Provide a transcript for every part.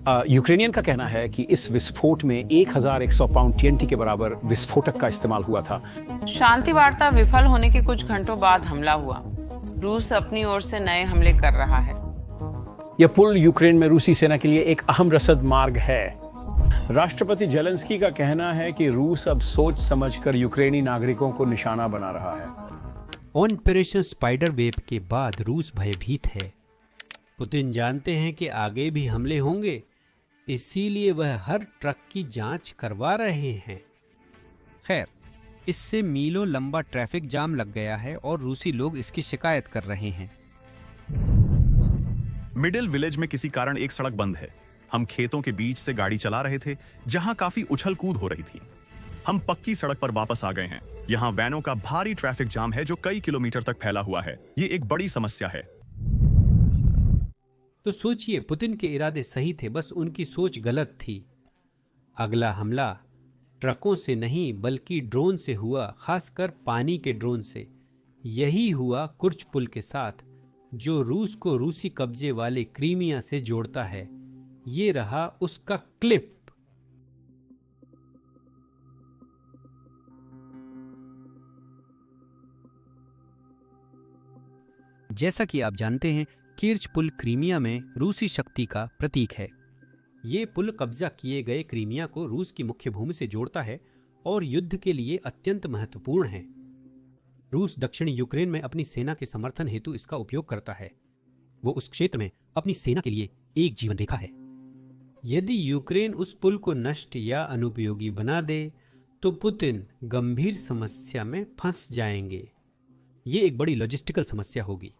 Ukrainian का कहना है कि इस विस्फोट में 1100 पाउंड टीएनटी के बराबर विस्फोटक का इस्तेमाल हुआ था। शांति वार्ता विफल होने के कुछ घंटों बाद हमला हुआ। रूस अपनी ओर से नए हमले कर रहा है। यह पुल यूक्रेन में रूसी सेना के लिए एक अहम रसद मार्ग है। राष्ट्रपति जेलेंस्की का कहना है कि रूस अब सोच समझकर यूक्रेनी नागरिकों को निशाना बना रहा है। ऑपरेशन स्पाइडर वेव के बाद रूस भयभीत है। पुतिन जानते हैं कि आगे भी हमले होंगे, इसीलिए वह हर ट्रक की जांच करवा रहे हैं। खैर, इससे मीलों लंबा ट्रैफिक जाम लग गया है और रूसी लोग इसकी शिकायत कर रहे हैं। मिडिल विलेज में किसी कारण एक सड़क बंद है। हम खेतों के बीच से गाड़ी चला रहे थे जहां काफी उछल कूद हो रही थी। हम पक्की सड़क पर वापस आ गए हैं। यहाँ वैनों का भारी ट्रैफिक जाम है जो कई किलोमीटर तक फैला हुआ है। ये एक बड़ी समस्या है। तो सोचिए, पुतिन के इरादे सही थे, बस उनकी सोच गलत थी। अगला हमला ट्रकों से नहीं बल्कि ड्रोन से हुआ, खासकर पानी के ड्रोन से। यही हुआ कुर्च पुल के साथ, जो रूस को रूसी कब्जे वाले क्रीमिया से जोड़ता है। ये रहा उसका क्लिप। जैसा कि आप जानते हैं, किर्च पुल क्रीमिया में रूसी शक्ति का प्रतीक है। ये पुल कब्जा किए गए क्रीमिया को रूस की मुख्य भूमि से जोड़ता है और युद्ध के लिए अत्यंत महत्वपूर्ण है। रूस दक्षिणी यूक्रेन में अपनी सेना के समर्थन हेतु इसका उपयोग करता है। वो उस क्षेत्र में अपनी सेना के लिए एक जीवन रेखा है। यदि यूक्रेन उस पुल को नष्ट या अनुपयोगी बना दे तो पुतिन गंभीर समस्या में फंस जाएंगे। ये एक बड़ी लॉजिस्टिकल समस्या होगी।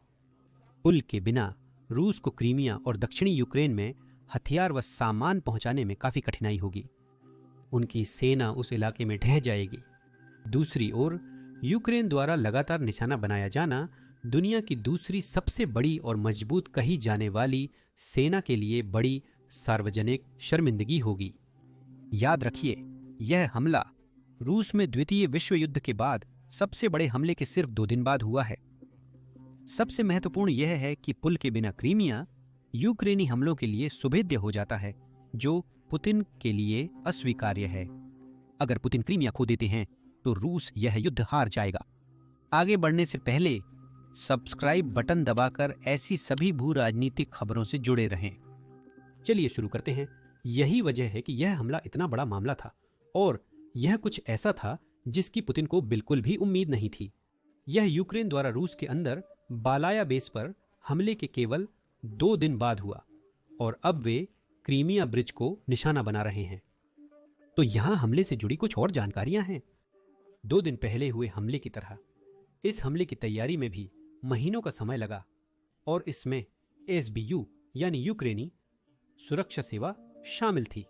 पुल के बिना रूस को क्रीमिया और दक्षिणी यूक्रेन में हथियार व सामान पहुंचाने में काफी कठिनाई होगी। उनकी सेना उस इलाके में ढह जाएगी। दूसरी ओर यूक्रेन द्वारा लगातार निशाना बनाया जाना दुनिया की दूसरी सबसे बड़ी और मजबूत कही जाने वाली सेना के लिए बड़ी सार्वजनिक शर्मिंदगी होगी। याद रखिए, यह हमला रूस में द्वितीय विश्व युद्ध के बाद सबसे बड़े हमले के सिर्फ 2 दिन बाद हुआ है। सबसे महत्वपूर्ण यह है कि पुल के बिना क्रीमिया यूक्रेनी हमलों के लिए सुभेद्य हो जाता है, जो पुतिन के लिए अस्वीकार्य है। अगर पुतिन क्रीमिया खो देते हैं तो रूस यह युद्ध हार जाएगा। आगे बढ़ने से पहले सब्सक्राइब बटन दबाकर ऐसी सभी भू राजनीतिक खबरों से जुड़े रहें। चलिए शुरू करते हैं। यही वजह है कि यह हमला इतना बड़ा मामला था और यह कुछ ऐसा था जिसकी पुतिन को बिल्कुल भी उम्मीद नहीं थी। यह यूक्रेन द्वारा रूस के अंदर बालाया बेस पर हमले के केवल 2 दिन बाद हुआ और अब वे क्रीमिया ब्रिज को निशाना बना रहे हैं। तो यहां हमले से जुड़ी कुछ और जानकारियां हैं। 2 दिन पहले हुए हमले की तरह इस हमले की तैयारी में भी महीनों का समय लगा और इसमें एसबीयू यानी यूक्रेनी सुरक्षा सेवा शामिल थी।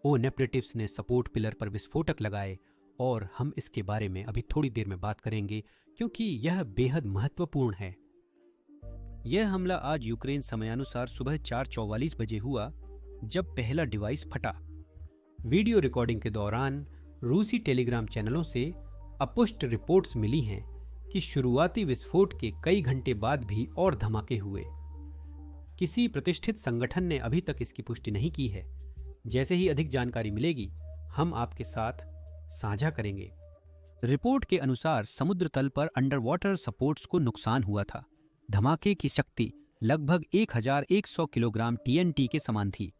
ओनेप्रेटिव्स ने सपोर्ट पिलर पर विस्फोटक लगाए और हम इसके बारे में अभी थोड़ी देर में बात करेंगे, क्योंकि यह बेहद महत्वपूर्ण है। यह हमला आज यूक्रेन समयानुसार सुबह 4:44 बजे हुआ, जब पहला डिवाइस फटा। वीडियो रिकॉर्डिंग के दौरान रूसी टेलीग्राम चैनलों से अपुष्ट रिपोर्ट्स मिली हैं कि शुरुआती विस्फोट के कई घंटे बाद भी और धमाके हुए। किसी प्रतिष्ठित संगठन ने अभी तक इसकी पुष्टि नहीं की है। जैसे ही अधिक जानकारी मिलेगी हम आपके साथ साझा करेंगे। रिपोर्ट के अनुसार समुद्र तल पर अंडर वाटर सपोर्ट्स को नुकसान हुआ था। धमाके की शक्ति लगभग 1100 किलोग्राम टीएनटी के समान थी।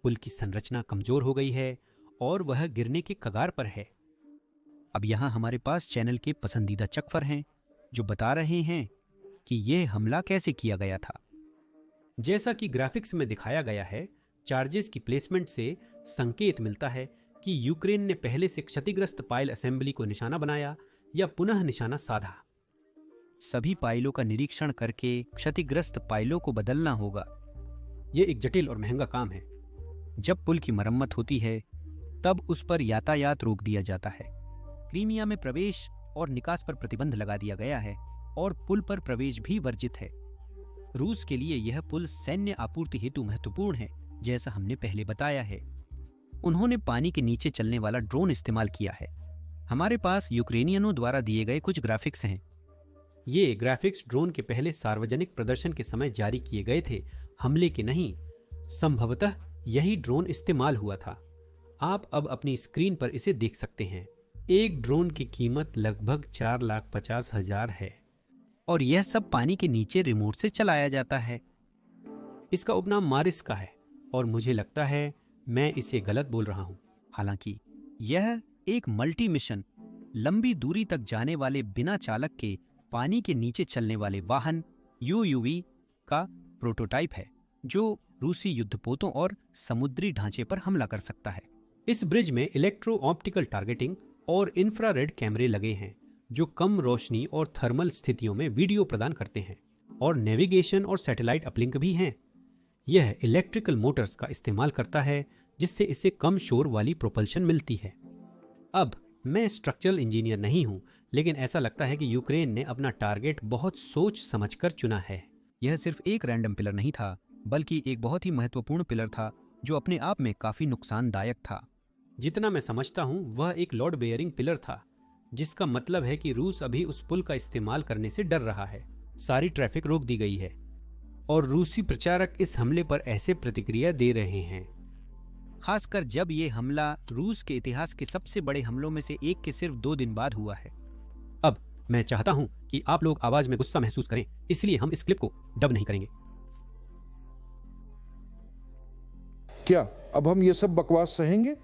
पुल की संरचना कमजोर हो गई है और वह गिरने के कगार पर है। अब यहाँ हमारे पास चैनल के पसंदीदा चकफर हैं जो बता रहे हैं कि यह हमला कैसे किया गया था। जैसा कि ग्राफिक्स में दिखाया गया है, चार्जेस की प्लेसमेंट से संकेत मिलता है कि यूक्रेन ने पहले से क्षतिग्रस्त पाइल असेंबली को निशाना बनाया या पुनः निशाना साधा। सभी पाइलों का निरीक्षण करके क्षतिग्रस्त पाइलों को बदलना होगा। यह एक जटिल और महंगा काम है। जब पुल की मरम्मत होती है तब उस पर यातायात रोक दिया जाता है। क्रीमिया में प्रवेश और निकास पर प्रतिबंध लगा दिया गया है और पुल पर प्रवेश भी वर्जित है। रूस के लिए यह पुल सैन्य आपूर्ति हेतु महत्वपूर्ण है, जैसा हमने पहले बताया है। उन्होंने पानी के नीचे चलने वाला ड्रोन इस्तेमाल किया है। हमारे पास यूक्रेनियनों द्वारा दिए गए कुछ ग्राफिक्स हैं। ये ग्राफिक्स ड्रोन के पहले सार्वजनिक प्रदर्शन के समय जारी किए गए थे, हमले के नहीं। संभवतः यही ड्रोन इस्तेमाल हुआ था। आप अब अपनी स्क्रीन पर इसे देख सकते हैं। एक ड्रोन की कीमत लगभग 4,50,000 है और यह सब पानी के नीचे रिमोट से चलाया जाता है। इसका उपनाम मारिस का है और मुझे लगता है मैं इसे गलत बोल रहा हूं। हालांकि यह एक मल्टी मिशन लंबी दूरी तक जाने वाले बिना चालक के पानी के नीचे चलने वाले वाहन यूयूवी का प्रोटोटाइप है, जो रूसी युद्धपोतों और समुद्री ढांचे पर हमला कर सकता है। इस ब्रिज में इलेक्ट्रो ऑप्टिकल टारगेटिंग और इंफ्रारेड कैमरे लगे हैं जो कम रोशनी और थर्मल स्थितियों में वीडियो प्रदान करते हैं, और नेविगेशन और सैटेलाइट अपलिंक भी हैं। यह इलेक्ट्रिकल मोटर्स का इस्तेमाल करता है जिससे इसे कम शोर वाली प्रोपल्शन मिलती है। अब मैं स्ट्रक्चरल इंजीनियर नहीं हूं, लेकिन ऐसा लगता है कि यूक्रेन ने अपना टारगेट बहुत सोच समझकर चुना है। यह सिर्फ एक रैंडम पिलर नहीं था, बल्कि एक बहुत ही महत्वपूर्ण पिलर था जो अपने आप में काफी नुकसानदायक था। जितना मैं समझता हूं वह एक लोड बेयरिंग पिलर था, जिसका मतलब है कि रूस अभी उस पुल का इस्तेमाल करने से डर रहा है। सारी ट्रैफिक रोक दी गई है और रूसी प्रचारक इस हमले पर ऐसे प्रतिक्रिया दे रहे हैं। खासकर जब ये हमला रूस के इतिहास के सबसे बड़े हमलों में से एक के सिर्फ 2 दिन बाद हुआ है। अब मैं चाहता हूं कि आप लोग आवाज में गुस्सा महसूस करें, इसलिए हम इस क्लिप को डब नहीं करेंगे। क्या अब हम ये सब बकवास सहेंगे?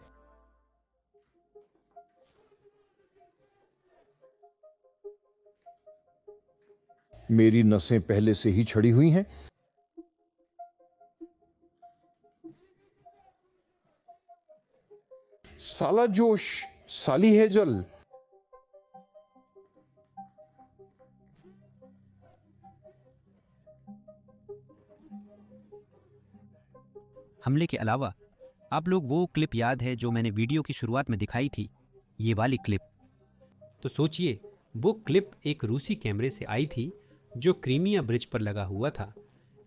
मेरी नसें पहले से ही छड़ी हुई हैं। साला जोश, साली है जल। हमले के अलावा आप लोग वो क्लिप याद है जो मैंने वीडियो की शुरुआत में दिखाई थी, ये वाली क्लिप? तो सोचिए, वो क्लिप एक रूसी कैमरे से आई थी जो क्रीमिया ब्रिज पर लगा हुआ था।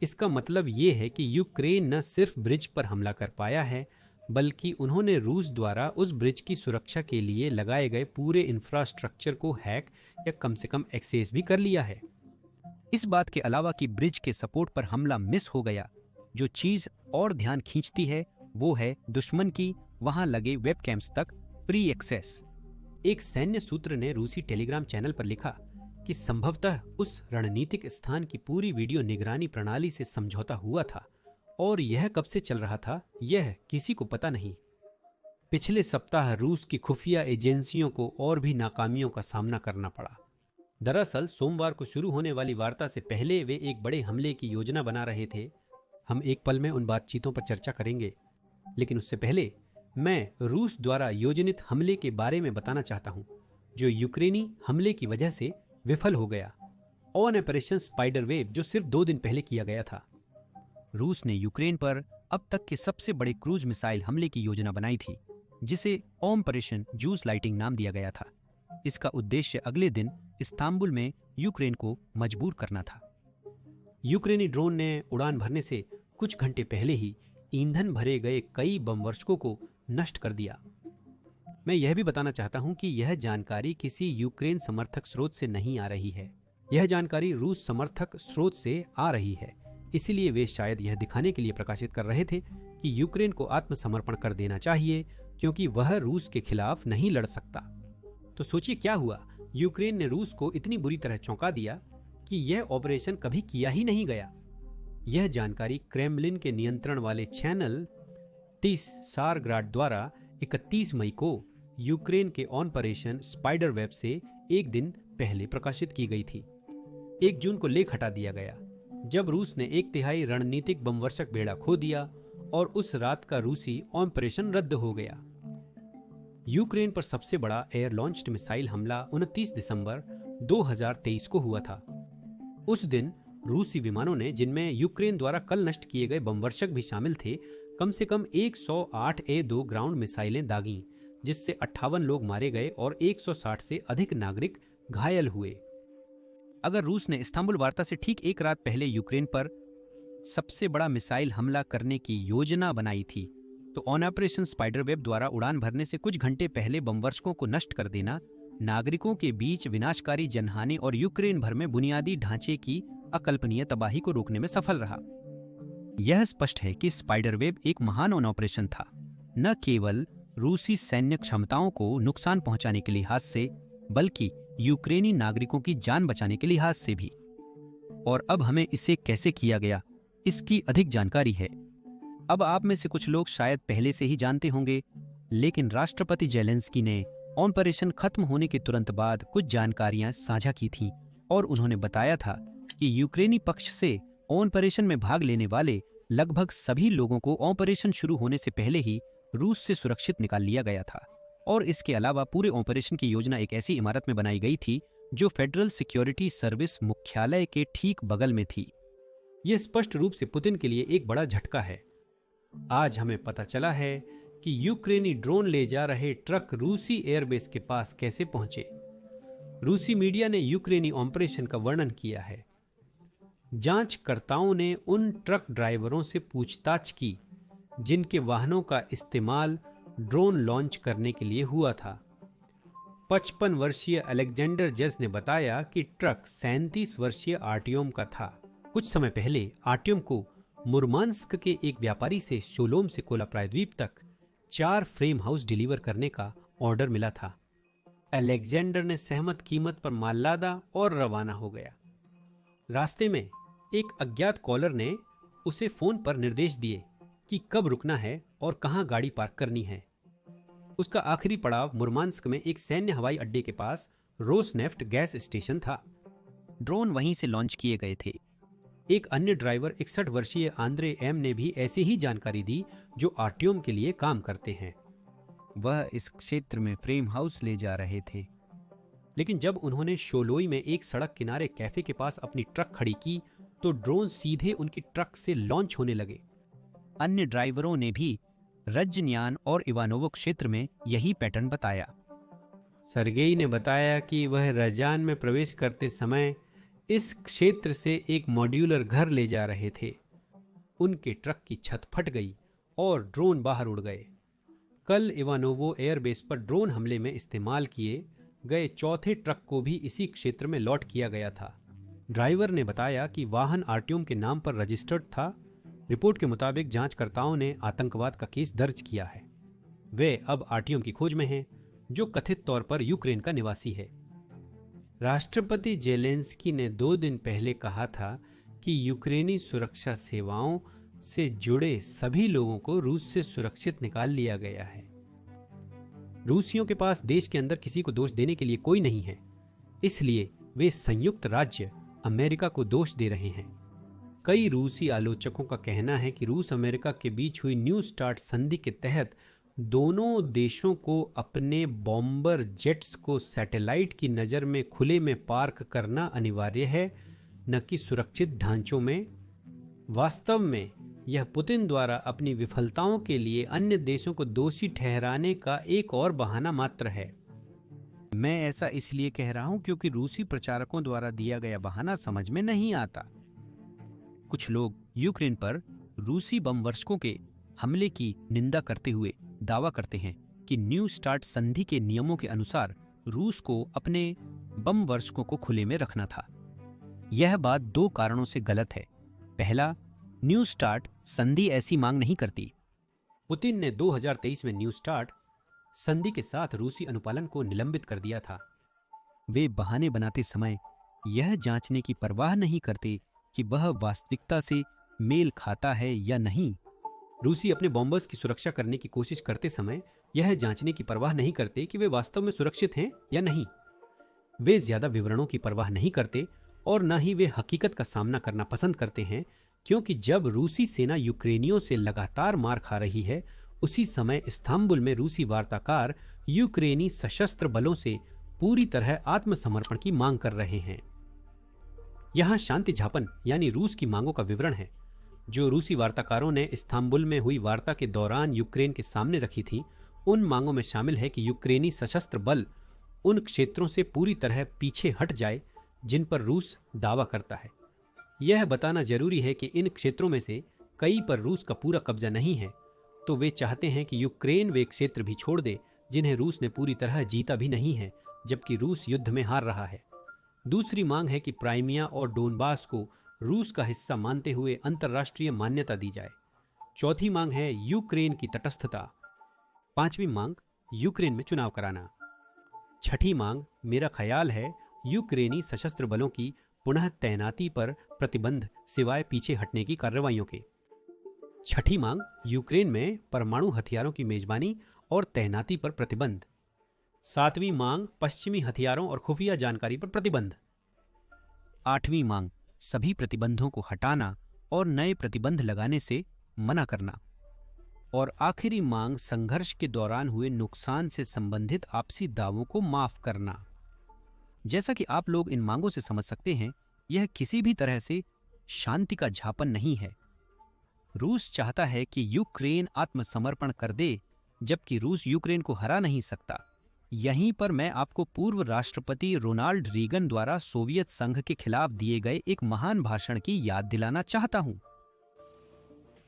इसका मतलब ये है कि यूक्रेन न सिर्फ ब्रिज पर हमला कर पाया है, बल्कि उन्होंने रूस द्वारा उस ब्रिज की सुरक्षा के लिए लगाए गए पूरे इंफ्रास्ट्रक्चर को हैक या कम से कम एक्सेस भी कर लिया है। इस बात के अलावा कि ब्रिज के सपोर्ट पर हमला मिस हो गया, जो चीज और ध्यान खींचती है वो है दुश्मन की वहां लगे वेबकैम्स तक फ्री एक्सेस। एक सैन्य सूत्र ने रूसी टेलीग्राम चैनल पर लिखा कि संभवतः उस रणनीतिक स्थान की पूरी वीडियो निगरानी प्रणाली से समझौता हुआ था, और यह कब से चल रहा था यह किसी को पता नहीं। पिछले सप्ताह रूस की खुफिया एजेंसियों को और भी नाकामियों का सामना करना पड़ा। दरअसल सोमवार को शुरू होने वाली वार्ता से पहले वे एक बड़े हमले की योजना बना रहे थे। हम एक पल में उन बातचीतों पर चर्चा करेंगे, लेकिन उससे पहले मैं रूस द्वारा योजनित हमले के बारे में बताना चाहता हूं, जो यूक्रेनी हमले की वजह से विफल हो गया। ऑपरेशन स्पाइडर वेव जो सिर्फ 2 दिन पहले किया गया था। रूस ने यूक्रेन पर अब तक के सबसे बड़े क्रूज मिसाइल हमले की योजना बनाई थी, जिसे ऑपरेशन जूस लाइटिंग नाम दिया गया था। इसका उद्देश्य अगले दिन इस्तांबुल में यूक्रेन को मजबूर करना था। यूक्रेनी ड्रोन ने उड़ान भरने से कुछ घंटे पहले ही ईंधन भरे गए कई बमवर्षकों को नष्ट कर दिया। मैं यह भी बताना चाहता हूं कि यह जानकारी किसी यूक्रेन समर्थक स्रोत से नहीं आ रही है। यह जानकारी रूस समर्थक स्रोत से आ रही है, इसलिए वे शायद यह दिखाने के लिए प्रकाशित कर रहे थे कि यूक्रेन को आत्मसमर्पण कर देना चाहिए, क्योंकि वह रूस के खिलाफ नहीं लड़ सकता। तो सोचिए क्या हुआ। यूक्रेन ने रूस को इतनी बुरी तरह चौंका दिया कि यह ऑपरेशन कभी किया ही नहीं गया। यह जानकारी क्रेमलिन के नियंत्रण वाले चैनल सारग्राड द्वारा 31 मई को यूक्रेन के ऑपरेशन स्पाइडर वेब से एक दिन पहले प्रकाशित की गई थी। 1 जून को लेख हटा दिया गया, जब रूस ने 1/3 रणनीतिक बमवर्षक बेड़ा खो दिया और उस रात का रूसी ऑपरेशन रद्द हो गया। यूक्रेन पर सबसे बड़ा एयर लॉन्च्ड मिसाइल हमला 29 दिसंबर 2023 को हुआ था। उस दिन रूसी विमानों ने, जिनमें यूक्रेन द्वारा कल नष्ट किए गए बमवर्षक भी शामिल थे, कम से कम 108 A-2 ग्राउंड मिसाइलें दागीं, जिससे 58 लोग मारे गए और 160 से अधिक नागरिक घायल हुए। अगर रूस ने इस्तांबुल वार्ता से ठीक एक रात पहले यूक्रेन पर सबसे बड़ा मिसाइल हमला करने की योजना बनाई थी, तो ऑपरेशन स्पाइडर वेब द्वारा उड़ान भरने से कुछ घंटे पहले बमवर्षकों को नष्ट कर देना नागरिकों के बीच विनाशकारी जनहानि और यूक्रेन भर में बुनियादी ढांचे की अकल्पनीय तबाही को रोकने में सफल रहा। यह स्पष्ट है कि स्पाइडरवेब एक महान ऑपरेशन था, न केवल रूसी सैन्य क्षमताओं को नुकसान पहुंचाने के लिहाज से, बल्कि यूक्रेनी नागरिकों की जान बचाने के लिहाज से भी। और अब हमें इसे कैसे किया गया, इसकी अधिक जानकारी है। अब आप में से कुछ लोग शायद पहले से ही जानते होंगे, लेकिन राष्ट्रपति जेलेंस्की ने ऑपरेशन खत्म होने के तुरंत बाद कुछ जानकारियां साझा की थीं और उन्होंने बताया था कि यूक्रेनी पक्ष से ऑपरेशन में भाग लेने वाले लगभग सभी लोगों को ऑपरेशन शुरू होने से पहले ही रूस से सुरक्षित निकाल लिया गया था। और इसके अलावा पूरे ऑपरेशन की योजना एक ऐसी इमारत में बनाई गई थी जो फेडरल सिक्योरिटी सर्विस मुख्यालय के ठीक बगल में थी। यह स्पष्ट रूप से पुतिन के लिए एक बड़ा झटका है। आज हमें पता चला है कि यूक्रेनी ड्रोन ले जा रहे ट्रक रूसी एयरबेस के पास कैसे पहुंचे। रूसी मीडिया ने यूक्रेनी ऑपरेशन का वर्णन किया है। जांचकर्ताओं ने उन ट्रक ड्राइवरों से पूछताछ की जिनके वाहनों का इस्तेमाल ड्रोन लॉन्च करने के लिए हुआ था। 55 वर्षीय अलेक्जेंडर जेस ने बताया कि ट्रक 37 वर्षीय आर्टियोम का था। कुछ समय पहले आर्टियोम को मुर्मांस्क के एक व्यापारी से शोलोम से कोला प्रायद्वीप तक 4 फ्रेम हाउस डिलीवर करने का ऑर्डर मिला था। अलेक्जेंडर ने सहमत कीमत पर माल लादा और रवाना हो गया। रास्ते में एक अज्ञात कॉलर ने उसे फोन पर निर्देश दिए कि कब रुकना है और कहां गाड़ी पार्क करनी है। उसका आखिरी पड़ाव मुर्मांस्क में एक सैन्य हवाई अड्डे के पास रोसनेफ्ट गैस स्टेशन था। ड्रोन वहीं से लॉन्च किए गए थे। एक अन्य ड्राइवर 61 वर्षीय आंद्रे एम ने भी ऐसी ही जानकारी दी, जो आर्टियोम के लिए काम करते हैं। वह इस क्षेत्र में फ्रेम हाउस ले जा रहे थे। लेकिन जब उन्होंने शोलोई में एक सड़क किनारे कैफे के पास अपनी ट्रक खड़ी की तो ड्रोन सीधे उनकी ट्रक से लॉन्च होने लगे। अन्य ड्राइवरों ने भी रज्जन्यान और इवानोवो क्षेत्र में यही पैटर्न बताया। सर्गेई ने बताया कि वह रजान में प्रवेश करते समय इस क्षेत्र से एक मॉड्यूलर घर ले जा रहे थे। उनके ट्रक की छत फट गई और ड्रोन बाहर उड़ गए। कल इवानोवो एयरबेस पर ड्रोन हमले में इस्तेमाल किए गए चौथे ट्रक को भी इसी क्षेत्र में लॉट किया गया था। ड्राइवर ने बताया कि वाहन आर्टियोम के नाम पर रजिस्टर्ड था। रिपोर्ट के मुताबिक जांचकर्ताओं ने आतंकवाद का केस दर्ज किया है। वे अब आर्टियोम की खोज में हैं, जो कथित तौर पर यूक्रेन का निवासी है। राष्ट्रपति जेलेंस्की ने 2 दिन पहले कहा था कि यूक्रेनी सुरक्षा सेवाओं से जुड़े सभी लोगों को रूस से सुरक्षित निकाल लिया गया है। रूसियों के पास देश के अंदर किसी को दोष देने के लिए कोई नहीं है, इसलिए वे संयुक्त राज्य अमेरिका को दोष दे रहे हैं। कई रूसी आलोचकों का कहना है कि रूस अमेरिका के बीच हुई न्यू स्टार्ट संधि के तहत दोनों देशों को अपने बॉम्बर जेट्स को सैटेलाइट की नज़र में खुले में पार्क करना अनिवार्य है, न कि सुरक्षित ढांचों में। वास्तव में यह पुतिन द्वारा अपनी विफलताओं के लिए अन्य देशों को दोषी ठहराने का एक और बहाना मात्र है। मैं ऐसा इसलिए कह रहा हूं क्योंकि रूसी प्रचारकों द्वारा दिया गया बहाना समझ में नहीं आता। कुछ लोग यूक्रेन पर रूसी बम वर्षकों के हमले की निंदा करते हुए दावा करते हैं कि न्यू स्टार्ट संधि के नियमों के अनुसार रूस को अपने बम वर्षकों को खुले में रखना था। यह बात 2 कारणों से गलत है। पहला, न्यू स्टार्ट संधि ऐसी मांग नहीं करती। पुतिन ने 2023 में न्यू स्टार्ट संधि के साथ रूसी अनुपालन को निलंबित कर दिया था। वे बहाने बनाते समय यह जांचने की परवाह नहीं करते कि वह वास्तविकता से मेल खाता है या नहीं। रूसी अपने बॉम्बर्स की सुरक्षा करने की कोशिश करते समय यह जांचने की परवाह नहीं करते कि वे वास्तव में सुरक्षित हैं या नहीं। वे ज्यादा विवरणों की परवाह नहीं करते और न ही वे हकीकत का सामना करना पसंद करते हैं, क्योंकि जब रूसी सेना यूक्रेनियों से लगातार मार खा रही है, उसी समय इस्तांबुल में रूसी वार्ताकार यूक्रेनी सशस्त्र बलों से पूरी तरह आत्मसमर्पण की मांग कर रहे हैं। यहां शांति झापन यानी रूस की मांगों का विवरण है, जो रूसी वार्ताकारों ने इस्तांबुल में हुई वार्ता के दौरान यूक्रेन के सामने रखी थी। उन मांगों में शामिल है कि यूक्रेनी सशस्त्र बल उन क्षेत्रों से पूरी तरह पीछे हट जाए जिन पर रूस दावा करता है। यह बताना जरूरी है कि इन क्षेत्रों में से कई पर रूस का पूरा कब्जा नहीं है, तो वे चाहते हैं कि यूक्रेन वे क्षेत्र भी छोड़ दे जिन्हें रूस ने पूरी तरह जीता भी नहीं है, जबकि रूस युद्ध में हार रहा है। दूसरी मांग है कि क्राइमिया और डोनबास को रूस का हिस्सा मानते हुए अंतर्राष्ट्रीय मान्यता दी जाए। चौथी मांग है यूक्रेन की तटस्थता। पांचवी मांग यूक्रेन में चुनाव कराना। छठी मांग मेरा ख्याल है यूक्रेनी सशस्त्र बलों की पुनः तैनाती पर प्रतिबंध सिवाय पीछे हटने की कार्रवाइयों के। छठी मांग यूक्रेन में परमाणु हथियारों की मेजबानी और तैनाती पर प्रतिबंध। सातवीं मांग पश्चिमी हथियारों और खुफिया जानकारी पर प्रतिबंध। आठवीं मांग सभी प्रतिबंधों को हटाना और नए प्रतिबंध लगाने से मना करना। और आखिरी मांग संघर्ष के दौरान हुए नुकसान से संबंधित आपसी दावों को माफ करना। जैसा कि आप लोग इन मांगों से समझ सकते हैं, यह किसी भी तरह से शांति का झापन नहीं है। रूस चाहता है कि यूक्रेन आत्मसमर्पण कर दे, जबकि रूस यूक्रेन को हरा नहीं सकता। यहीं पर मैं आपको पूर्व राष्ट्रपति रोनाल्ड रीगन द्वारा सोवियत संघ के खिलाफ दिए गए एक महान भाषण की याद दिलाना चाहता हूं।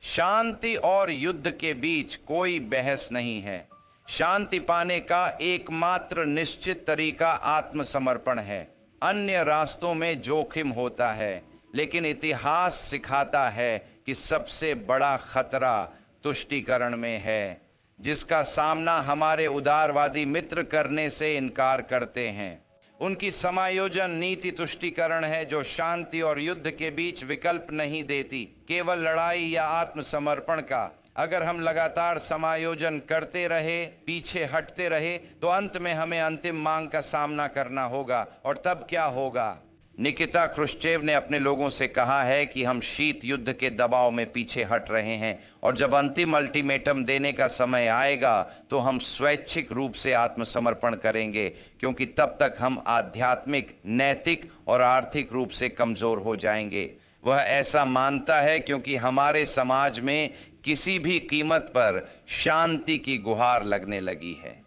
शांति और युद्ध के बीच कोई बहस नहीं है। शांति पाने का एकमात्र निश्चित तरीका आत्मसमर्पण है। अन्य रास्तों में जोखिम होता है, लेकिन इतिहास सिखाता है कि सबसे बड़ा खतरा तुष्टीकरण में है, जिसका सामना हमारे उदारवादी मित्र करने से इनकार करते हैं। उनकी समायोजन नीति तुष्टीकरण है, जो शांति और युद्ध के बीच विकल्प नहीं देती, केवल लड़ाई या आत्मसमर्पण का। अगर हम लगातार समायोजन करते रहे, पीछे हटते रहे, तो अंत में हमें अंतिम मांग का सामना करना होगा। और तब क्या होगा? निकिता क्रुश्चेव ने अपने लोगों से कहा है कि हम शीत युद्ध के दबाव में पीछे हट रहे हैं, और जब अंतिम अल्टीमेटम देने का समय आएगा तो हम स्वैच्छिक रूप से आत्मसमर्पण करेंगे, क्योंकि तब तक हम आध्यात्मिक, नैतिक और आर्थिक रूप से कमजोर हो जाएंगे। वह ऐसा मानता है क्योंकि हमारे समाज में किसी भी कीमत पर शांति की गुहार लगने लगी है।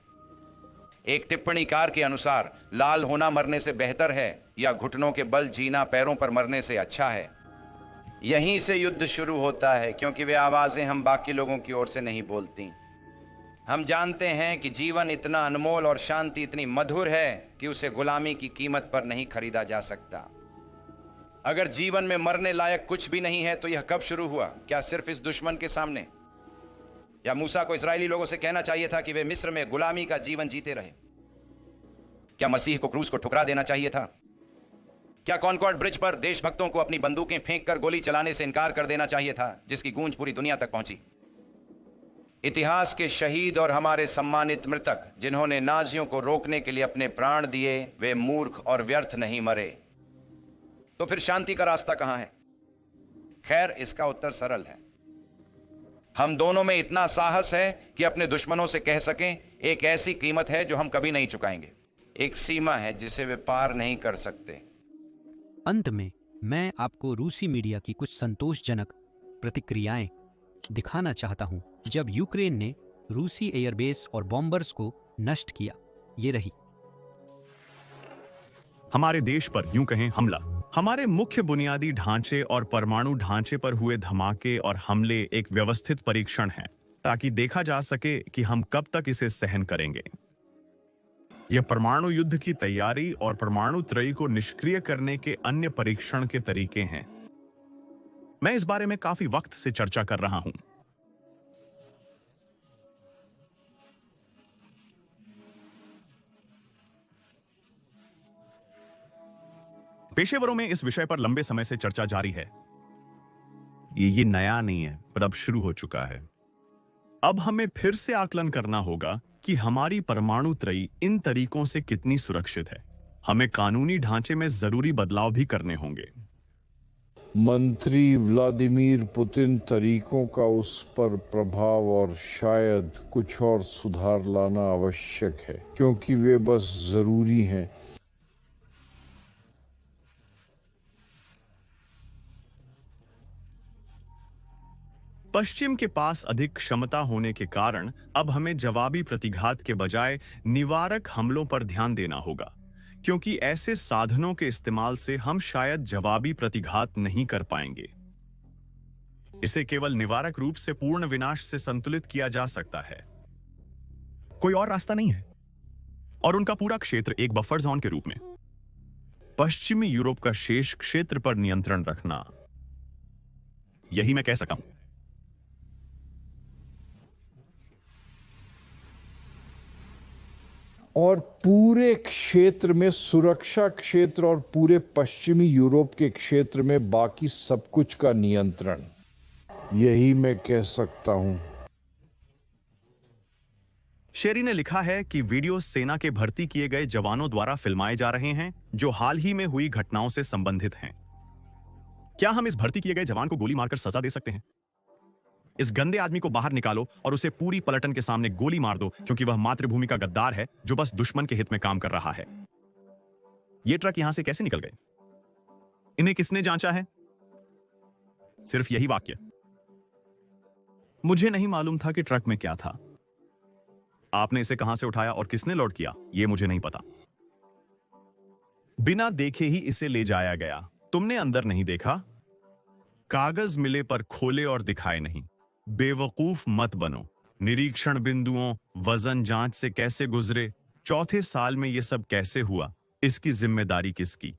एक टिप्पणीकार के अनुसार लाल होना मरने से बेहतर है, या घुटनों के बल जीना पैरों पर मरने से अच्छा है। यहीं से युद्ध शुरू होता है, क्योंकि वे आवाजें हम बाकी लोगों की ओर से नहीं बोलती। हम जानते हैं कि जीवन इतना अनमोल और शांति इतनी मधुर है कि उसे गुलामी की कीमत पर नहीं खरीदा जा सकता। अगर जीवन में मरने लायक कुछ भी नहीं है, तो यह कब शुरू हुआ? क्या सिर्फ इस दुश्मन के सामने? या मूसा को इस्राएली लोगों से कहना चाहिए था कि वे मिस्र में गुलामी का जीवन जीते रहे? क्या मसीह को क्रूस को ठुकरा देना चाहिए था? क्या कॉनकॉर्ड ब्रिज पर देशभक्तों को अपनी बंदूकें फेंककर गोली चलाने से इनकार कर देना चाहिए था, जिसकी गूंज पूरी दुनिया तक पहुंची? इतिहास के शहीद और हमारे सम्मानित मृतक, जिन्होंने नाजियों को रोकने के लिए अपने प्राण दिए, वे मूर्ख और व्यर्थ नहीं मरे। तो फिर शांति का रास्ता कहां है? खैर, इसका उत्तर सरल है। हम दोनों में इतना साहस है कि अपने दुश्मनों से कह सकें, एक ऐसी कीमत है जो हम कभी नहीं चुकाएंगे। एक सीमा है जिसे वे पार नहीं कर सकते। अंत में मैं आपको रूसी मीडिया की कुछ संतोषजनक प्रतिक्रियाएं दिखाना चाहता हूं जब यूक्रेन ने रूसी एयरबेस और बॉम्बर्स को नष्ट किया। ये रही। हमारे देश पर यूं कहें हमला, हमारे मुख्य बुनियादी ढांचे और परमाणु ढांचे पर हुए धमाके और हमले एक व्यवस्थित परीक्षण है, ताकि देखा जा सके कि हम कब तक इसे सहन करेंगे। यह परमाणु युद्ध की तैयारी और परमाणु त्रयी को निष्क्रिय करने के अन्य परीक्षण के तरीके हैं। मैं इस बारे में काफी वक्त से चर्चा कर रहा हूं। पेशेवरों में इस विषय पर लंबे समय से चर्चा जारी है। ये नया नहीं है, पर अब शुरू हो चुका है। अब हमें फिर से आकलन करना होगा कि हमारी परमाणु त्रयी इन तरीकों से कितनी सुरक्षित है। हमें कानूनी ढांचे में जरूरी बदलाव भी करने होंगे। मंत्री व्लादिमीर पुतिन तरीकों का उस पर प्रभाव और शायद कुछ और सुधार लाना आवश्यक है, क्योंकि वे बस जरूरी हैं। पश्चिम के पास अधिक क्षमता होने के कारण अब हमें जवाबी प्रतिघात के बजाय निवारक हमलों पर ध्यान देना होगा, क्योंकि ऐसे साधनों के इस्तेमाल से हम शायद जवाबी प्रतिघात नहीं कर पाएंगे। इसे केवल निवारक रूप से पूर्ण विनाश से संतुलित किया जा सकता है। कोई और रास्ता नहीं है। और उनका पूरा क्षेत्र एक बफर जोन के रूप में पश्चिमी यूरोप का शेष क्षेत्र पर नियंत्रण रखना यही मैं कह सका हूं। और पूरे क्षेत्र में, सुरक्षा क्षेत्र और पूरे पश्चिमी यूरोप के क्षेत्र में बाकी सब कुछ का नियंत्रण, यही मैं कह सकता हूं। शेरी ने लिखा है कि वीडियो सेना के भर्ती किए गए जवानों द्वारा फिल्माए जा रहे हैं जो हाल ही में हुई घटनाओं से संबंधित हैं। क्या हम इस भर्ती किए गए जवान को गोली मारकर सजा दे सकते हैं? इस गंदे आदमी को बाहर निकालो और उसे पूरी पलटन के सामने गोली मार दो, क्योंकि वह मातृभूमि का गद्दार है जो बस दुश्मन के हित में काम कर रहा है। ये ट्रक यहां से कैसे निकल गए? इन्हें किसने जांचा है? सिर्फ यही वाक्य, मुझे नहीं मालूम था कि ट्रक में क्या था। आपने इसे कहां से उठाया और किसने लोड किया, यह मुझे नहीं पता। बिना देखे ही इसे ले जाया गया। तुमने अंदर नहीं देखा? कागज मिले पर खोले और दिखाए नहीं। बेवकूफ मत बनो। निरीक्षण बिंदुओं, वजन जांच से कैसे गुजरे, चौथे साल में यह सब कैसे हुआ, इसकी जिम्मेदारी किसकी?